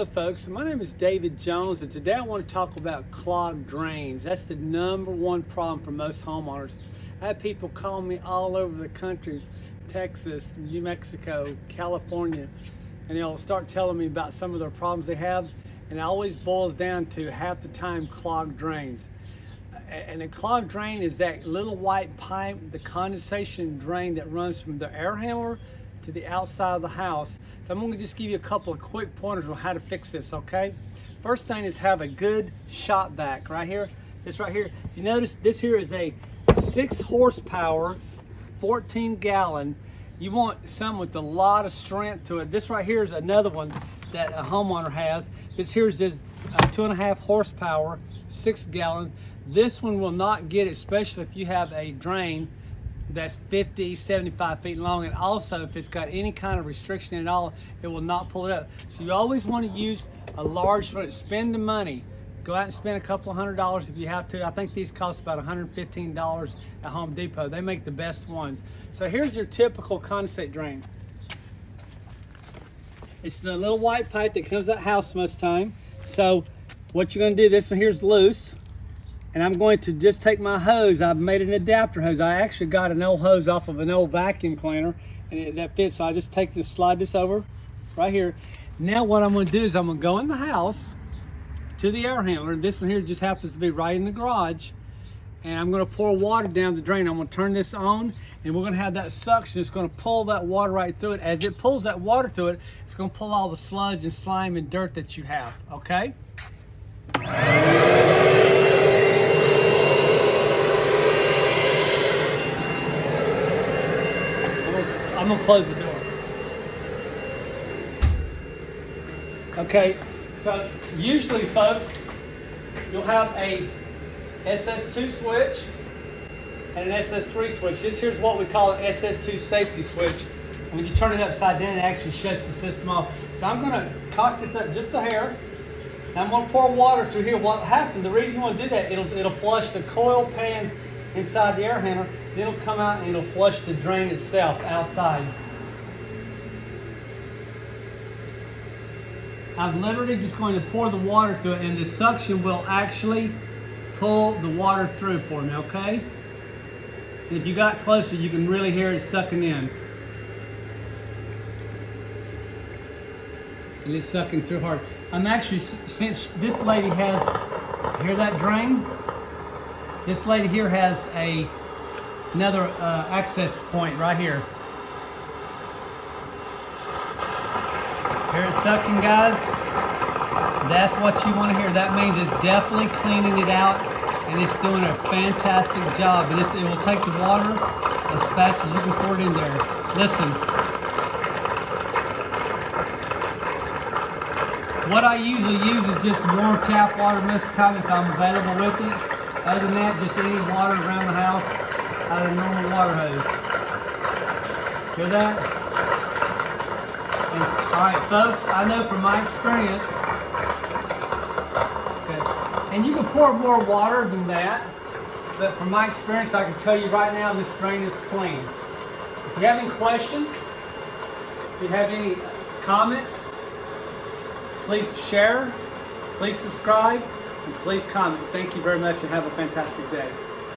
Hello folks, my name is David Jones and today I want to talk about clogged drains. That's the #1 problem for most homeowners. I have people call me all over the country, Texas, New Mexico, California, and they'll start telling me about some of their problems they have, and it always boils down to half the time clogged drains. And a clogged drain is that little white pipe, the condensation drain that runs from the air handler to the outside of the house. So I'm going to just give you a couple of quick pointers on how to fix this, okay? First thing is have a good shop vac right here. This right here, if you notice, this here is a 6 horsepower, 14 gallon. You want some with a lot of strength to it. This right here is another one that a homeowner has. This here is just 2.5 horsepower, 6 gallon. This one will not get it, especially if you have a drain that's 50, 75 feet long, and also if it's got any kind of restriction at all, it will not pull it up. So you always want to use a large one. Spend the money. Go out and spend a couple $100 if you have to. I think these cost about $115 at Home Depot. They make the best ones. So here's your typical condensate drain. It's the little white pipe that comes out of the house most of the time. So what you're going to do, this one here's loose. And I'm going to just take my hose. I've made an adapter hose. I actually got an old hose off of an old vacuum cleaner, and that fits. So I just take this, slide this over right here. Now what I'm going to do is I'm going to go in the house to the air handler. This one here just happens to be right in the garage. And I'm going to pour water down the drain. I'm going to turn this on, and we're going to have that suction. It's going to pull that water right through it. As it pulls that water through it, it's going to pull all the sludge and slime and dirt that you have, okay? I'm gonna close the door. Okay, so usually folks, you'll have a SS2 switch and an SS3 switch. This here's what we call an SS2 safety switch. When you turn it upside down, it actually shuts the system off. So I'm gonna cock this up just a hair. And I'm gonna pour water through here. What happened, the reason you wanna do that, it'll flush the coil pan inside the air handler. Then it'll come out and it'll flush the drain itself outside. I'm literally just going to pour the water through it, and the suction will actually pull the water through for me, okay? And if you got closer, you can really hear it sucking in. And it's sucking through hard. I'm actually, since this lady has, hear that drain? This lady here has another access point right here. Hear it sucking, guys? That's what you want to hear. That means it's definitely cleaning it out, and it's doing a fantastic job. And it will take the water as fast as you can pour it in there. Listen. What I usually use is just warm tap water most of the time if I'm available with it. Other than that, just any water around the house out of a normal water hose. Hear that? And, all right, folks, I know from my experience, okay, and you can pour more water than that, but from my experience, I can tell you right now, this drain is clean. If you have any questions, if you have any comments, please share, please subscribe, and please comment. Thank you very much and have a fantastic day.